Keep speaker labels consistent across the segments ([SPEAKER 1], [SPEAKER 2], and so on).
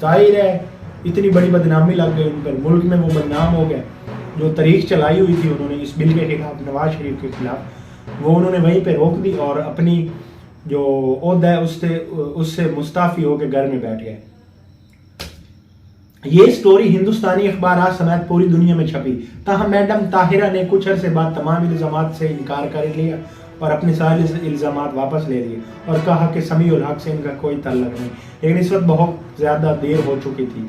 [SPEAKER 1] ظاہر ہے اتنی بڑی بدنامی لگ گئی ان پر, ملک میں وہ بدنام ہو گئے. جو تحریک چلائی ہوئی تھی انہوں نے اس بل کے خلاف, نواز شریف کے خلاف, وہ انہوں نے وہیں پہ روک دی اور اپنی جو عہدہ ہے اس سے مستعفی ہو کے گھر میں بیٹھ گئے. یہ سٹوری ہندوستانی اخبارات سمیت پوری دنیا میں چھپی. تاہم میڈم طاہرہ نے کچھ عرصے بعد تمام الزامات سے انکار کر لیا اور اپنے سارے الزامات واپس لے لیے اور کہا کہ سمیع الحق سے ان کا کوئی تعلق نہیں. لیکن اس وقت بہت زیادہ دیر ہو چکی تھی.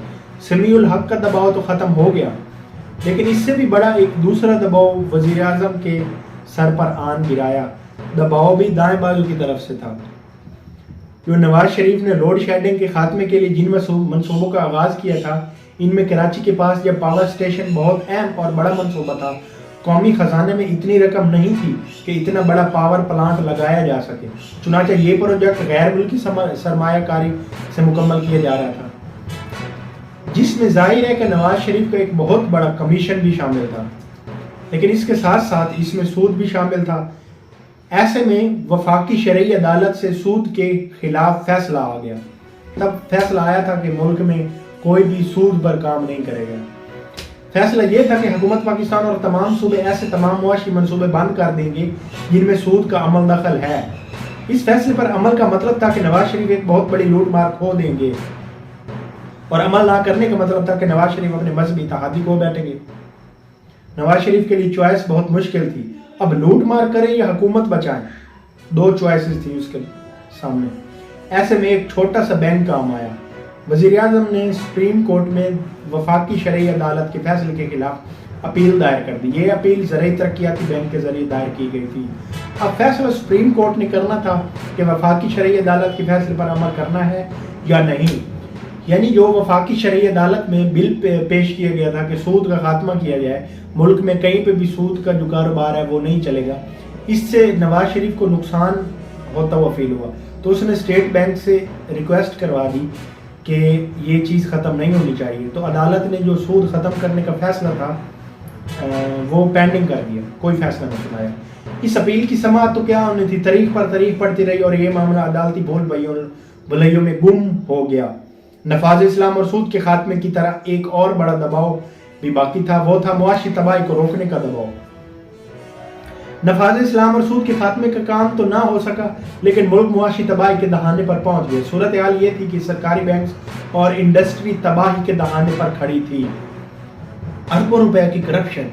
[SPEAKER 1] سمیع الحق کا دباؤ تو ختم ہو گیا, لیکن اس سے بھی بڑا ایک دوسرا دباؤ وزیر اعظم کے سر پر آن گرایا. دباؤ بھی دائیں بازو کی طرف سے تھا. جو نواز شریف نے لوڈ شیڈنگ کے خاتمے کے لیے جن منصوبوں کا آغاز کیا تھا, ان میں کراچی کے پاس جب پاور اسٹیشن بہت اہم اور بڑا منصوبہ تھا. قومی خزانے میں اتنی رقم نہیں تھی کہ اتنا بڑا پاور پلانٹ لگایا جا سکے. چنانچہ یہ پروجیکٹ غیر ملکی سرمایہ کاری سے مکمل کیا جا رہا تھا, جس میں ظاہر ہے کہ نواز شریف کا ایک بہت بڑا کمیشن بھی شامل تھا. لیکن اس کے ساتھ ساتھ اس میں سود بھی شامل تھا. ایسے میں وفاقی شرعی عدالت سے سود کے خلاف فیصلہ آ گیا. تب فیصلہ آیا تھا کہ ملک میں کوئی بھی سود پر کام نہیں کرے گا. فیصلہ یہ تھا کہ حکومت پاکستان اور تمام صوبے ایسے تمام معاشی منصوبے بند کر دیں گے جن میں سود کا عمل دخل ہے. اس فیصلے پر عمل کا مطلب تھا کہ نواز شریف ایک بہت بڑی لوٹ مار کھو دیں گے, اور عمل نہ کرنے کا مطلب تھا کہ نواز شریف اپنے مذہبی اتحادی کو بیٹھیں گے. نواز شریف کے لیے چوائس بہت مشکل تھی. اب لوٹ مار کریں یا حکومت بچائیں, دو چوائسز تھی اس کے سامنے. ایسے میں ایک چھوٹا سا بینک کام آیا. وزیر اعظم نے سپریم کورٹ میں وفاقی شرعی عدالت کے فیصلے کے خلاف اپیل دائر کر دی. یہ اپیل زرعی ترقیاتی بینک کے ذریعے دائر کی گئی تھی. اب فیصلہ سپریم کورٹ نے کرنا تھا کہ وفاقی شرعی عدالت کے فیصلے پر عمل کرنا ہے یا نہیں. یعنی جو وفاقی شرعی عدالت میں بل پیش کیا گیا تھا کہ سود کا خاتمہ کیا جائے, ملک میں کہیں پہ بھی سود کا جو کاروبار ہے وہ نہیں چلے گا. اس سے نواز شریف کو نقصان ہوتا ہوا فیل ہوا, تو اس نے اسٹیٹ بینک سے ریکویسٹ کروا دی کہ یہ چیز ختم نہیں ہونی چاہیے. تو عدالت نے جو سود ختم کرنے کا فیصلہ تھا وہ پینڈنگ کر دیا, کوئی فیصلہ نہیں سنایا. اس اپیل کی سماعت تو کیا ہونی تھی, تاریخ پر تاریخ پڑتی رہی اور یہ معاملہ عدالتی بھول بھلائیوں میں گم ہو گیا. نفاذ اسلام اور سود کے خاتمے کی طرح ایک اور بڑا دباؤ بھی باقی تھا, وہ تھا معاشی تباہی کو روکنے کا دباؤ. نفاذ اسلام اور سود کے خاتمے کا کام تو نہ ہو سکا, لیکن ملک معاشی تباہی کے دہانے پر پہنچ گئے. صورتحال یہ تھی کہ سرکاری بینکس اور انڈسٹری تباہی کے دہانے پر کھڑی تھی. اربوں روپے کی کرپشن,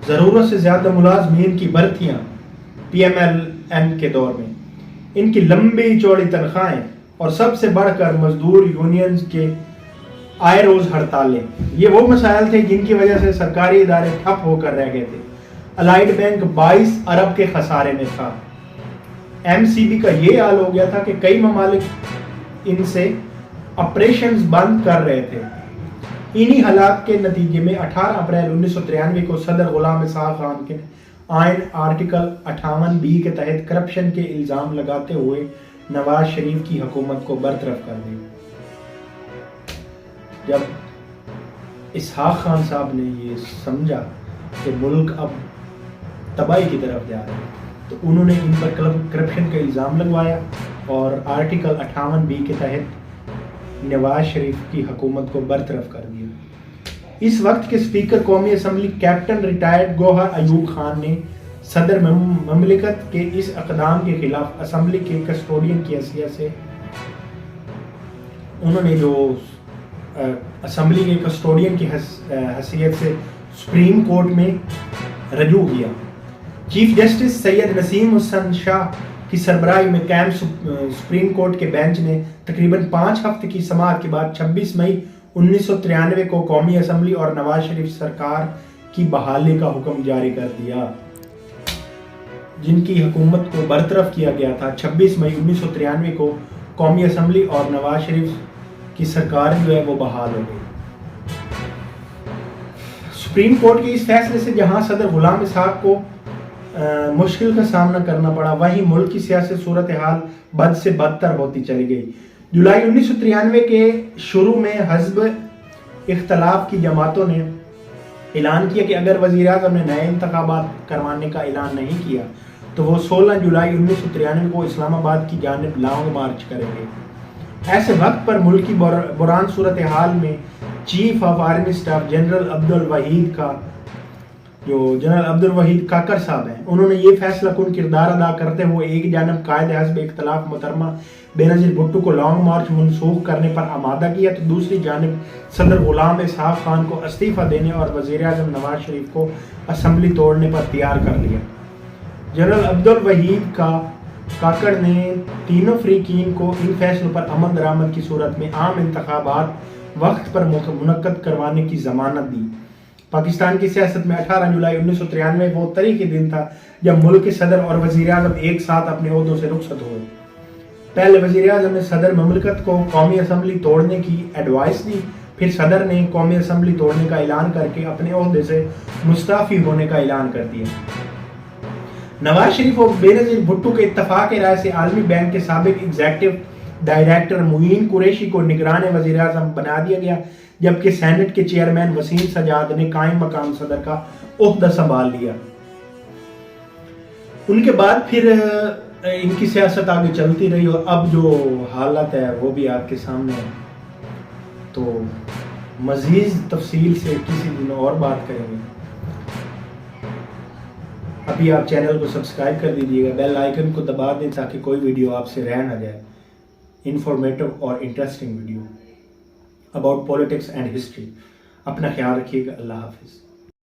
[SPEAKER 1] ضرورت سے زیادہ ملازمین کی بھرتیاں پی ایم ایل این کے دور میں, ان کی لمبی چوڑی تنخواہیں اور سب سے بڑھ کر مزدور یونینز کے آئے روز ہڑتالیں, یہ وہ مسائل تھے جن کی وجہ سے سرکاری ادارے ٹھپ ہو کر رہ گئے تھے. الائیڈ بینک 22 ارب کے خسارے میں تھا. ایم سی بی کا یہ حال ہو گیا تھا کہ کئی ممالک ان سے آپریشنز بند کر رہے تھے. انہی حالات کے نتیجے میں 18 اپریل 1993 کو صدر غلام اسحاق خان کے آئین آرٹیکل 58B کے تحت کرپشن کے الزام لگاتے ہوئے نواز شریف کی حکومت کو برطرف کر دی. جب اسحاق خان صاحب نے یہ سمجھا کہ ملک اب تباہی کی طرف جا رہا ہے, تو انہوں نے ان پر کرپشن کا الزام لگوایا اور آرٹیکل 58B کے تحت نواز شریف کی حکومت کو برطرف کر دیا. اس وقت کے اسپیکر قومی اسمبلی کیپٹن ریٹائرڈ گوہر ایوب خان نے صدر مملکت کے اس اقدام کے خلاف اسمبلی کے کسٹوڈین کی حیثیت سے, انہوں نے جو اسمبلی کے کسٹوڈین کی حیثیت سے سپریم کورٹ میں رجوع کیا. چیف جسٹس سید نسیم حسن شاہ کی سربراہی میں قائم سپریم کورٹ کے بینچ نے تقریباً 5 ہفتے کی سماعت کے بعد 26 مئی 1993 کو قومی اسمبلی اور نواز شریف سرکار کی بحالی کا حکم جاری کر دیا. جن کی حکومت کو برطرف کیا گیا تھا 26 مئی 1993 کو قومی اسمبلی اور نواز شریف کی سرکار جو ہے وہ بحال ہو گئی. سپریم کورٹ کے اس فیصلے سے جہاں صدر غلام اسحاق کو مشکل کا سامنا کرنا پڑا, وہیں ملک کی سیاسی صورتحال بد سے بدتر ہوتی چلی گئی. جولائی 1993 کے شروع میں حزب اختلاف کی جماعتوں نے اعلان کیا کہ اگر وزیر اعظم نے نئے انتخابات کروانے کا اعلان نہیں کیا تو وہ 16 جولائی 1993 کو اسلام آباد کی جانب لانگ مارچ کریں گے. ایسے وقت پر ملکی بران صورتحال میں chief of army staff general Abdul Waheed Kakar صاحب ہیں، انہوں نے یہ فیصلہ کن کردار ادا کرتے ہوئے ایک جانب قائد حزب اختلاف محترمہ بینظیر بھٹو کو لانگ مارچ منسوخ کرنے پر آمادہ کیا تو دوسری جانب صدر غلام اسحاق خان کو استعفیٰ دینے اور وزیر اعظم نواز شریف کو اسمبلی توڑنے پر تیار کر لیا۔ جنرل عبدالوحید کاکڑ نے تینوں فریقین کو ان فیصلوں پر عمل درآمد کی صورت میں عام انتخابات وقت پر منعقد کروانے کی ضمانت دی۔ پاکستان کی سیاست میں 18 جولائی 1993 وہ تاریخی دن تھا جب ملک کے صدر اور وزیر اعظم ایک ساتھ اپنے عہدوں سے رخصت ہوئے۔ پہلے وزیر اعظم نے صدر مملکت کو قومی اسمبلی توڑنے کی ایڈوائس دی، پھر صدر نے قومی اسمبلی توڑنے کا اعلان کر کے اپنے عہدے سے مستعفی ہونے کا اعلان کر دیا۔ نواز شریف اور بینظیر بھٹو کے اتفاق رائے سے عالمی بینک کے سابق ایگزیکٹو ڈائریکٹر معین قریشی کو نگران وزیر اعظم بنا دیا گیا، جبکہ سینٹ کے چیئرمین وسیم سجاد نے قائم مقام صدر کا عہدہ سنبھال لیا۔ ان کے بعد پھر ان کی سیاست آگے چلتی رہی اور اب جو حالت ہے وہ بھی آپ کے سامنے ہے، تو مزید تفصیل سے کسی دن اور بات کریں گے۔ ابھی آپ چینل کو سبسکرائب کر دیجیے گا، بیل آئیکن کو دبا دیں تاکہ کوئی ویڈیو آپ سے رہ نہ جائے، انفارمیٹو اور interesting video about politics and history. اپنا خیال رکھیے گا، اللہ حافظ۔